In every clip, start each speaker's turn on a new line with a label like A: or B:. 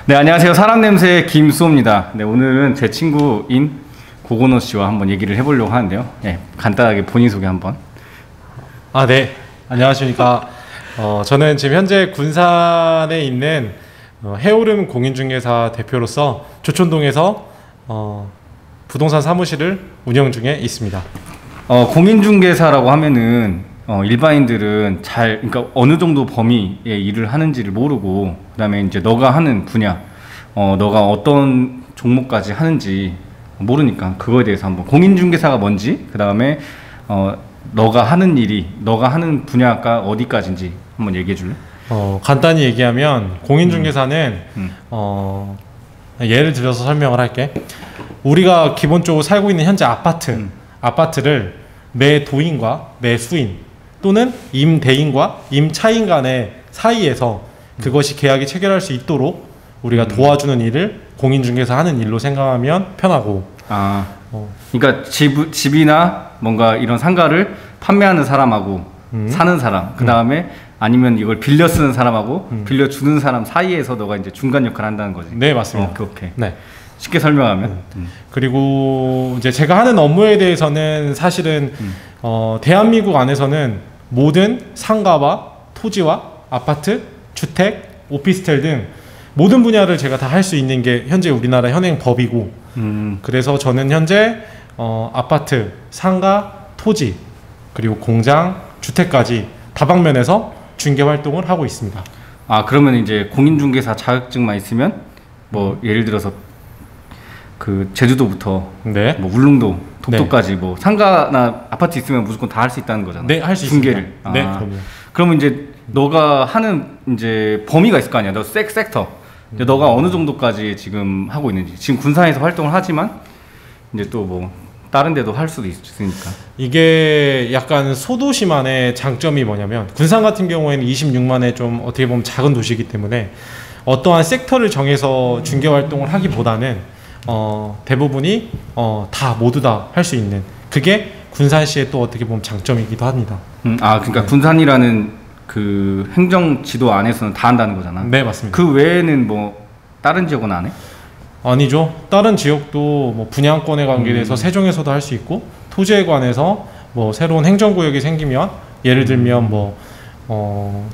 A: 네, 안녕하세요. 사람냄새 김수호입니다. 네, 오늘은 제 친구인 고건호 씨와 한번 얘기를 해보려고 하는데요. 네, 간단하게 본인 소개 한번.
B: 네. 안녕하십니까. 저는 지금 현재 군산에 있는 해오름 공인중개사 대표로서 조촌동에서 부동산 사무실을 운영 중에 있습니다.
A: 공인중개사라고 하면은 일반인들은 그러니까 어느 정도 범위의 일을 하는지를 모르고, 그다음에 이제 너가 하는 분야, 너가 어떤 종목까지 하는지 모르니까 그거에 대해서 한번 공인중개사가 뭔지, 그다음에 너가 하는 일이, 너가 하는 분야가 어디까지인지 한번 얘기해 줄래?
B: 간단히 얘기하면 공인중개사는 예를 들어서 설명을 할게. 우리가 기본적으로 살고 있는 현재 아파트를 매도인과 매수인 또는 임대인과 임차인 간의 사이에서 그것이 계약이 체결할 수 있도록 우리가 도와주는 일을 공인중개사 하는 일로 생각하면 편하고.
A: 그러니까 집이나 뭔가 이런 상가를 판매하는 사람하고 사는 사람, 그 다음에 아니면 이걸 빌려 쓰는 사람하고 빌려 주는 사람 사이에서 너가 이제 중간 역할을 한다는 거지.
B: 네, 맞습니다.
A: 오케이.
B: 네.
A: 쉽게 설명하면.
B: 그리고 이제 제가 하는 업무에 대해서는 사실은 대한민국 안에서는 모든 상가와 토지와 아파트, 주택, 오피스텔 등 모든 분야를 제가 다 할 수 있는 게 현재 우리나라 현행 법이고, 그래서 저는 현재 아파트, 상가, 토지, 그리고 공장, 주택까지 다방면에서 중개 활동을 하고 있습니다.
A: 그러면 이제 공인중개사 자격증만 있으면 뭐 예를 들어서 그 제주도부터
B: 네.
A: 뭐 울릉도, 독도까지 뭐 상가나 아파트 있으면 무조건 다 할 수 있다는 거잖아.
B: 네, 할 수
A: 중개를.
B: 있습니다. 네, 그럼요.
A: 그러면 이제 너가 하는 이제 범위가 있을 거 아니야. 너 섹터. 너가 어느 정도까지 지금 하고 있는지. 지금 군산에서 활동을 하지만 이제 또 뭐 다른 데도 할 수도 있으니까.
B: 이게 약간 소도시만의 장점이 뭐냐면, 군산 같은 경우에는 26만의 좀 어떻게 보면 작은 도시이기 때문에 어떠한 섹터를 정해서 중개 활동을 하기보다는 대부분이 모두 다 할 수 있는, 그게 군산시의 또 어떻게 보면 장점이기도 합니다.
A: 그러니까 군산이라는 그 행정 지도 안에서는 다 한다는 거잖아.
B: 네, 맞습니다.
A: 그 외에는 뭐 다른 지역은 안 해?
B: 아니죠. 다른 지역도 뭐 분양권에 관계돼서 세종에서도 할 수 있고, 토지에 관해서 뭐 새로운 행정구역이 생기면, 예를 들면 뭐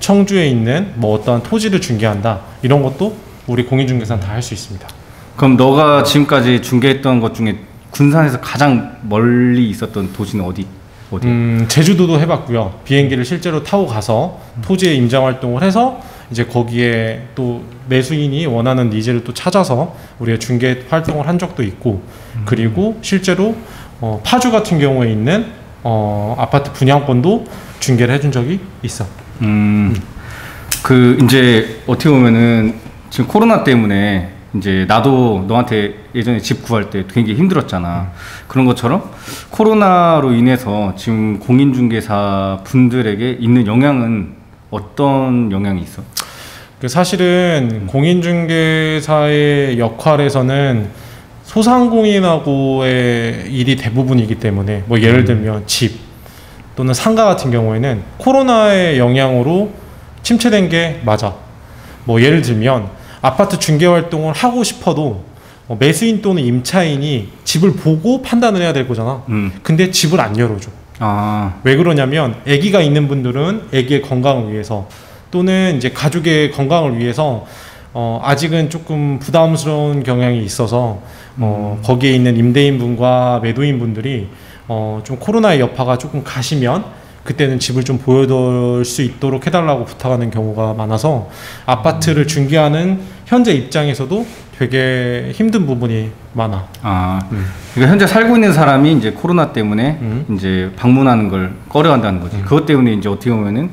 B: 청주에 있는 뭐 어떠한 토지를 중개한다, 이런 것도 우리 공인중개사는 다 할 수 있습니다.
A: 그럼 너가 지금까지 중개했던 것 중에 군산에서 가장 멀리 있었던 도시는 어디?
B: 제주도도 해봤고요. 비행기를 실제로 타고 가서 토지에 임장 활동을 해서 이제 거기에 또 매수인이 원하는 니즈를 또 찾아서 우리가 중개 활동을 한 적도 있고, 그리고 실제로 파주 같은 경우에 있는 아파트 분양권도 중개를 해준 적이 있어.
A: 그 이제 어떻게 보면은 지금 코로나 때문에 이제 나도 너한테 예전에 집 구할 때 굉장히 힘들었잖아. 그런 것처럼 코로나로 인해서 지금 공인중개사 분들에게 있는 영향은 어떤 영향이 있어?
B: 사실은 공인중개사의 역할에서는 소상공인하고의 일이 대부분이기 때문에, 뭐 예를 들면 집 또는 상가 같은 경우에는 코로나의 영향으로 침체된 게 맞아. 뭐 예를 들면 아파트 중개 활동을 하고 싶어도 매수인 또는 임차인이 집을 보고 판단을 해야 될 거잖아. 근데 집을 안 열어줘. 왜 그러냐면, 아기가 있는 분들은 아기의 건강을 위해서, 또는 이제 가족의 건강을 위해서 아직은 조금 부담스러운 경향이 있어서 거기에 있는 임대인분과 매도인분들이 좀 코로나의 여파가 조금 가시면 그때는 집을 좀 보여줄 수 있도록 해달라고 부탁하는 경우가 많아서, 아파트를 중개하는 현재 입장에서도 되게 힘든 부분이 많아.
A: 그러니까 현재 살고 있는 사람이 이제 코로나 때문에 이제 방문하는 걸 꺼려한다는 거지. 그것 때문에 이제 어떻게 보면은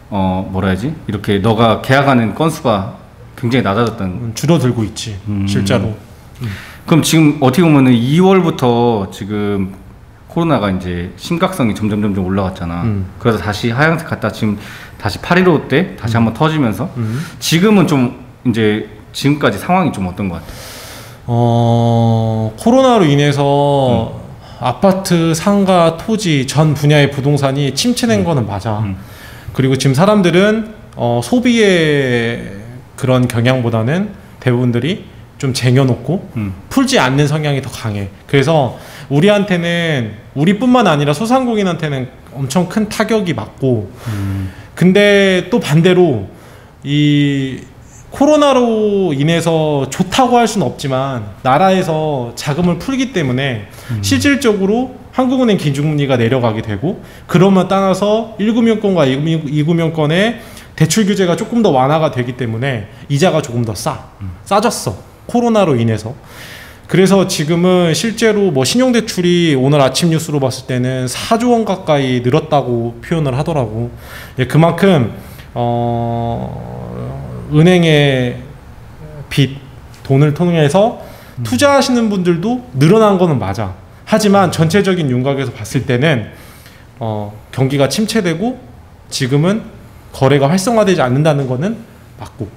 A: 뭐라 해야지? 이렇게 너가 계약하는 건수가 굉장히 낮아졌다는.
B: 줄어들고 있지, 실제로.
A: 그럼 지금 어떻게 보면은 2월부터 지금 코로나가 이제 심각성이 점점 올라갔잖아. 그래서 다시 하향세 갔다 지금 다시 8.15 때 다시 한번 터지면서 지금은 좀 이제 지금까지 상황이 좀 어떤 것 같아?
B: 코로나로 인해서 아파트, 상가, 토지 전 분야의 부동산이 침체된 거는 맞아. 그리고 지금 사람들은 소비의 그런 경향보다는 대부분들이 좀 쟁여놓고 풀지 않는 성향이 더 강해. 그래서 우리한테는, 우리뿐만 아니라 소상공인한테는 엄청 큰 타격이 맞고, 근데 또 반대로 이 코로나로 인해서 좋다고 할 수는 없지만 나라에서 자금을 풀기 때문에 실질적으로 한국은행 기준금리가 내려가게 되고, 그러면 따라서 1금융권과 2금융권의 대출 규제가 조금 더 완화가 되기 때문에 이자가 조금 더 싸졌어, 코로나로 인해서. 그래서 지금은 실제로 뭐 신용대출이 오늘 아침 뉴스로 봤을 때는 4조 원 가까이 늘었다고 표현을 하더라고. 그만큼 은행의 빚, 돈을 통해서 투자하시는 분들도 늘어난 거는 맞아. 하지만 전체적인 윤곽에서 봤을 때는 경기가 침체되고 지금은 거래가 활성화되지 않는다는 거는 맞고.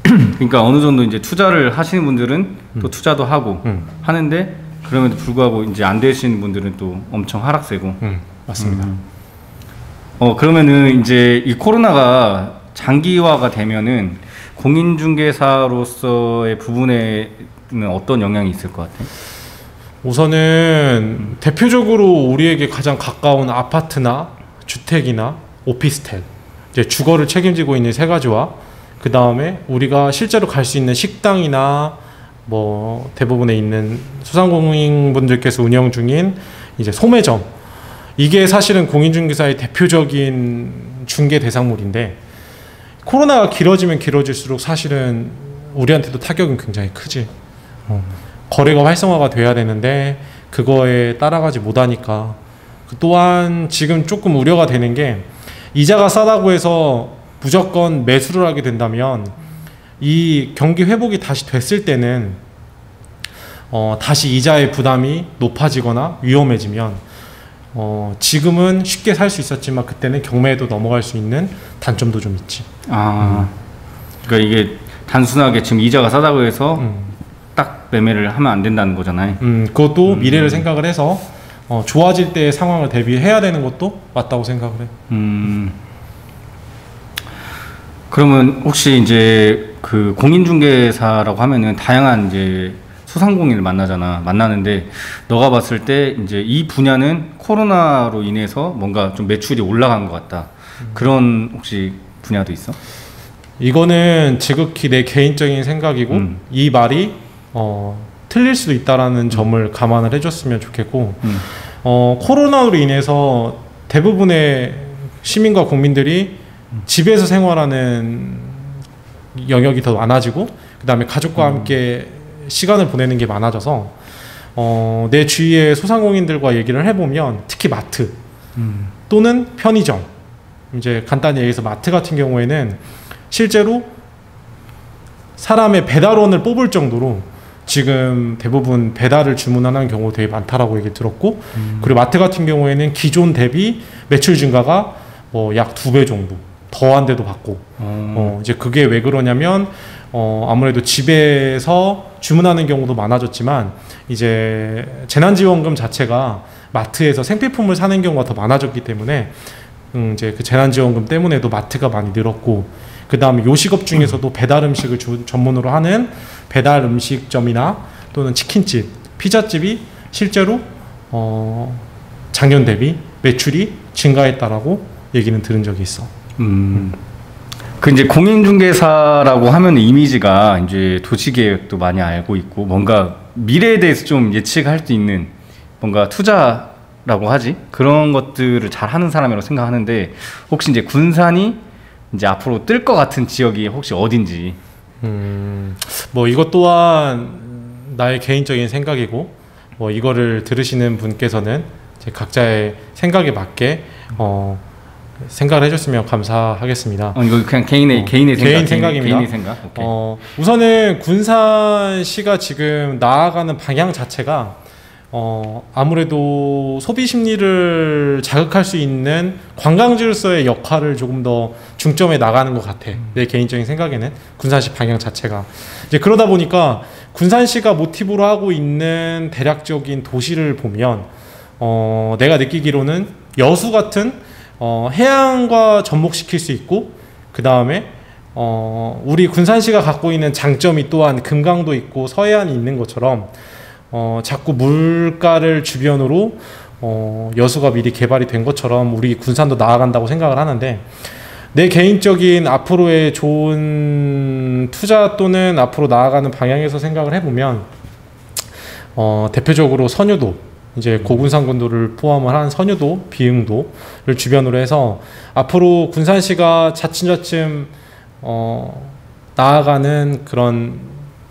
A: 그러니까 어느 정도 이제 투자를 하시는 분들은 또 투자도 하고 하는데, 그럼에도 불구하고 이제 안 되시는 분들은 또 엄청 하락세고.
B: 맞습니다.
A: 그러면은 이제 이 코로나가 장기화가 되면은 공인중개사로서의 부분에는 어떤 영향이 있을 것 같아요?
B: 우선은 대표적으로 우리에게 가장 가까운 아파트나 주택이나 오피스텔, 이제 주거를 책임지고 있는 세 가지와, 그 다음에 우리가 실제로 갈 수 있는 식당이나 뭐 대부분에 있는 소상공인분들께서 운영 중인 이제 소매점, 이게 사실은 공인중개사의 대표적인 중개 대상물인데, 코로나가 길어지면 길어질수록 사실은 우리한테도 타격은 굉장히 크지. 거래가 활성화가 돼야 되는데 그거에 따라가지 못하니까. 또한 지금 조금 우려가 되는 게, 이자가 싸다고 해서 무조건 매수를 하게 된다면 이 경기 회복이 다시 됐을 때는 다시 이자의 부담이 높아지거나 위험해지면 지금은 쉽게 살 수 있었지만 그때는 경매에도 넘어갈 수 있는 단점도 좀 있지.
A: 그러니까 이게 단순하게 지금 이자가 싸다고 해서 딱 매매를 하면 안 된다는 거잖아요.
B: 그것도 미래를 생각을 해서 좋아질 때의 상황을 대비해야 되는 것도 맞다고 생각을 해.
A: 그러면 혹시 이제 그 공인중개사라고 하면은 다양한 이제 소상공인을 만나는데, 너가 봤을 때 이제 이 분야는 코로나로 인해서 뭔가 좀 매출이 올라간 것 같다, 그런 혹시 분야도 있어?
B: 이거는 지극히 내 개인적인 생각이고 이 말이 틀릴 수도 있다라는 점을 감안을 해줬으면 좋겠고, 코로나로 인해서 대부분의 시민과 국민들이 집에서 생활하는 영역이 더 많아지고, 그 다음에 가족과 함께 시간을 보내는 게 많아져서 내 주위의 소상공인들과 얘기를 해보면 특히 마트 또는 편의점, 이제 간단히 얘기해서 마트 같은 경우에는 실제로 사람의 배달원을 뽑을 정도로 지금 대부분 배달을 주문하는 경우가 되게 많다라고 얘기 들었고, 그리고 마트 같은 경우에는 기존 대비 매출 증가가 약 2배 정도 더한데도 받고, 이제 그게 왜 그러냐면 아무래도 집에서 주문하는 경우도 많아졌지만 이제 재난지원금 자체가 마트에서 생필품을 사는 경우가 더 많아졌기 때문에 이제 그 재난지원금 때문에도 마트가 많이 늘었고, 그 다음에 요식업 중에서도 배달 음식을 전문으로 하는 배달 음식점이나 또는 치킨집, 피자집이 실제로 작년 대비 매출이 증가했다라고 얘기는 들은 적이 있어.
A: 그 이제 공인중개사라고 하면 이미지가 이제 도시계획도 많이 알고 있고, 뭔가 미래에 대해서 좀 예측할 수 있는 뭔가 투자라고 하지, 그런 것들을 잘 하는 사람이라고 생각하는데, 혹시 이제 군산이 이제 앞으로 뜰 것 같은 지역이 혹시 어딘지?
B: 뭐 이것 또한 나의 개인적인 생각이고, 뭐 이거를 들으시는 분께서는 제 각자의 생각에 맞게 생각을 해줬으면 감사하겠습니다.
A: 이거 그냥 개인의
B: 생각입니다.
A: 개인의 생각. 오케이.
B: 우선은 군산시가 지금 나아가는 방향 자체가 아무래도 소비 심리를 자극할 수 있는 관광지로서의 역할을 조금 더 중점에 나가는 것 같아. 내 개인적인 생각에는 군산시 방향 자체가 이제 그러다 보니까 군산시가 모티브로 하고 있는 대략적인 도시를 보면 내가 느끼기로는 여수 같은 해안과 접목시킬 수 있고, 그 다음에 우리 군산시가 갖고 있는 장점이 또한 금강도 있고 서해안이 있는 것처럼 자꾸 물가를 주변으로 여수가 미리 개발이 된 것처럼 우리 군산도 나아간다고 생각을 하는데, 내 개인적인 앞으로의 좋은 투자 또는 앞으로 나아가는 방향에서 생각을 해보면 대표적으로 선유도, 이제 고군산군도를 포함을 한 선유도, 비흥도를 주변으로 해서 앞으로 군산시가 차츰차츰 나아가는 그런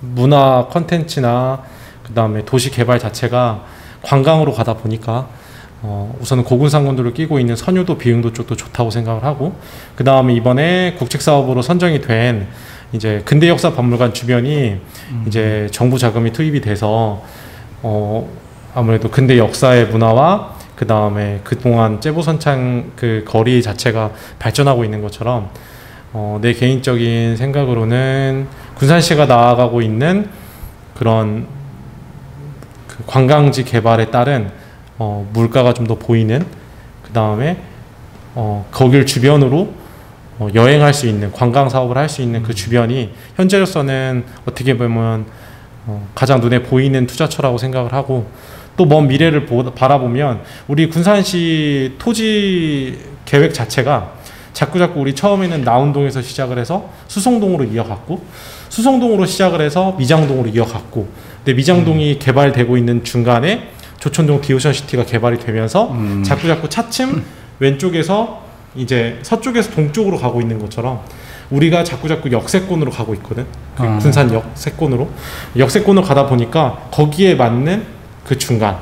B: 문화 컨텐츠나 그 다음에 도시 개발 자체가 관광으로 가다 보니까 우선은 고군산군도를 끼고 있는 선유도, 비흥도 쪽도 좋다고 생각을 하고, 그 다음에 이번에 국책사업으로 선정이 된 이제 근대역사박물관 주변이 이제 정부 자금이 투입이 돼서 아무래도 근대 역사의 문화와 그 다음에 그동안 째보선창 그 거리 자체가 발전하고 있는 것처럼 내 개인적인 생각으로는 군산시가 나아가고 있는 그런 그 관광지 개발에 따른 물가가 좀 더 보이는, 그 다음에 거길 주변으로 여행할 수 있는, 관광 사업을 할 수 있는 그 주변이 현재로서는 어떻게 보면 가장 눈에 보이는 투자처라고 생각을 하고, 또 먼 미래를 바라보면 우리 군산시 토지 계획 자체가 자꾸자꾸 우리 처음에는 나운동에서 시작을 해서 수성동으로 이어갔고, 수성동으로 시작을 해서 미장동으로 이어갔고, 근데 미장동이 개발되고 있는 중간에 조천동 디오션시티가 개발이 되면서 자꾸자꾸 차츰 왼쪽에서 이제 서쪽에서 동쪽으로 가고 있는 것처럼 우리가 자꾸자꾸 역세권으로 가고 있거든. 그 군산 역세권으로 가다 보니까 거기에 맞는 그 중간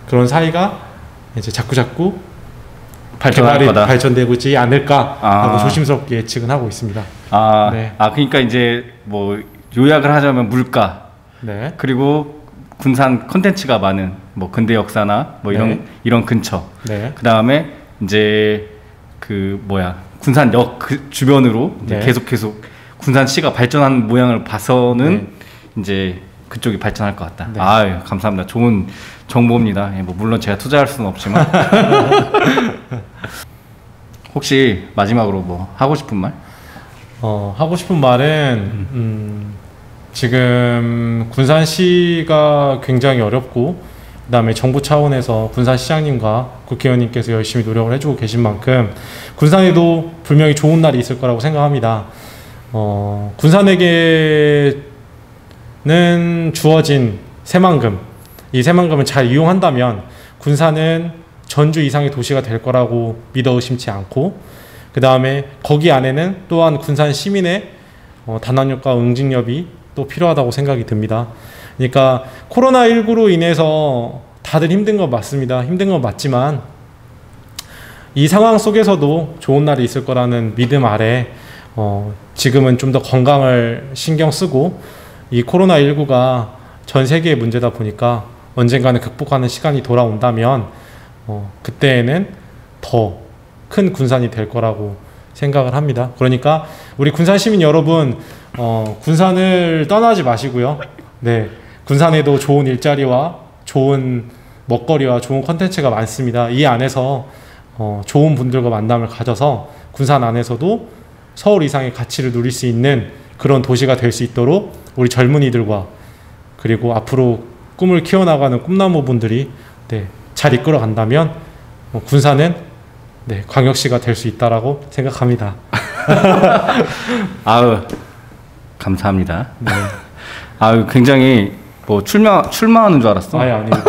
B: 그런 사이가 이제 자꾸자꾸 개발이 발전되고 있지 않을까 하고 조심스럽게 예측은 하고 있습니다.
A: 네. 그러니까 이제 뭐 요약을 하자면 물가,
B: 네.
A: 그리고 군산 컨텐츠가 많은 뭐 근대 역사나 뭐 이런 근처,
B: 네.
A: 그 다음에 이제 그 군산역 그 주변으로 이제 계속 군산시가 발전하는 모양을 봐서는 이제 그쪽이 발전할 것 같다.
B: 네.
A: 아유, 감사합니다. 좋은 정보입니다. 뭐 물론 제가 투자할 수는 없지만 혹시 마지막으로 뭐 하고 싶은 말?
B: 하고 싶은 말은 지금 군산시가 굉장히 어렵고, 그 다음에 정부 차원에서 군산시장님과 국회의원님께서 열심히 노력을 해주고 계신 만큼 군산에도 분명히 좋은 날이 있을 거라고 생각합니다. 군산에게는 주어진 새만금, 이 새만금을 잘 이용한다면 군산은 전주 이상의 도시가 될 거라고 믿어 의심치 않고, 그 다음에 거기 안에는 또한 군산 시민의 단합력과 응징력이 또 필요하다고 생각이 듭니다. 그러니까 코로나19로 인해서 다들 힘든 건 맞습니다. 힘든 건 맞지만 이 상황 속에서도 좋은 날이 있을 거라는 믿음 아래 지금은 좀 더 건강을 신경 쓰고, 이 코로나19가 전 세계의 문제다 보니까 언젠가는 극복하는 시간이 돌아온다면 그때에는 더 큰 군산이 될 거라고 생각을 합니다. 그러니까 우리 군산 시민 여러분, 군산을 떠나지 마시고요. 네, 군산에도 좋은 일자리와 좋은 먹거리와 좋은 컨텐츠가 많습니다. 이 안에서 좋은 분들과 만남을 가져서 군산 안에서도 서울 이상의 가치를 누릴 수 있는 그런 도시가 될 수 있도록 우리 젊은이들과 그리고 앞으로 꿈을 키워나가는 꿈나무분들이 잘 이끌어 간다면 군산은 광역시가 될 수 있다라고 생각합니다.
A: 아유, 감사합니다. 네. 아유, 굉장히 뭐 출마하는 줄 알았어.
B: 아닙니다.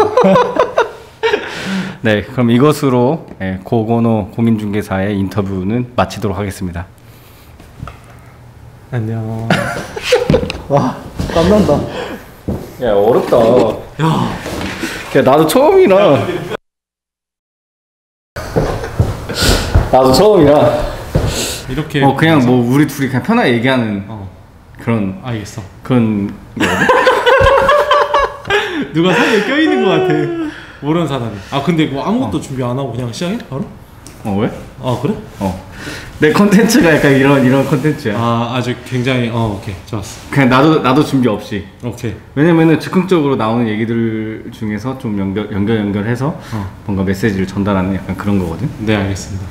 A: 네, 그럼 이것으로 고건호 공인중개사의 인터뷰는 마치도록 하겠습니다.
B: 안녕. 와, 땀난다.
A: 야, 어렵다. 야, 나도 처음이라.
B: 이렇게
A: 그냥 뭐 우리 둘이 그냥 편하게 얘기하는 그런.
B: 알겠어.
A: 그런 거거든.
B: 누가 사이에 껴있는 것 같아. 모르는 사람이. 근데 뭐 아무것도 준비 안 하고 그냥 시작해? 바로?
A: 왜?
B: 그래?
A: 내 컨텐츠가 약간 이런 컨텐츠야.
B: 아주 굉장히 오케이, 좋았어.
A: 그냥 나도 준비 없이.
B: 오케이.
A: 왜냐면은 즉흥적으로 나오는 얘기들 중에서 좀 연결해서 뭔가 메시지를 전달하는 약간 그런 거거든.
B: 네, 알겠습니다.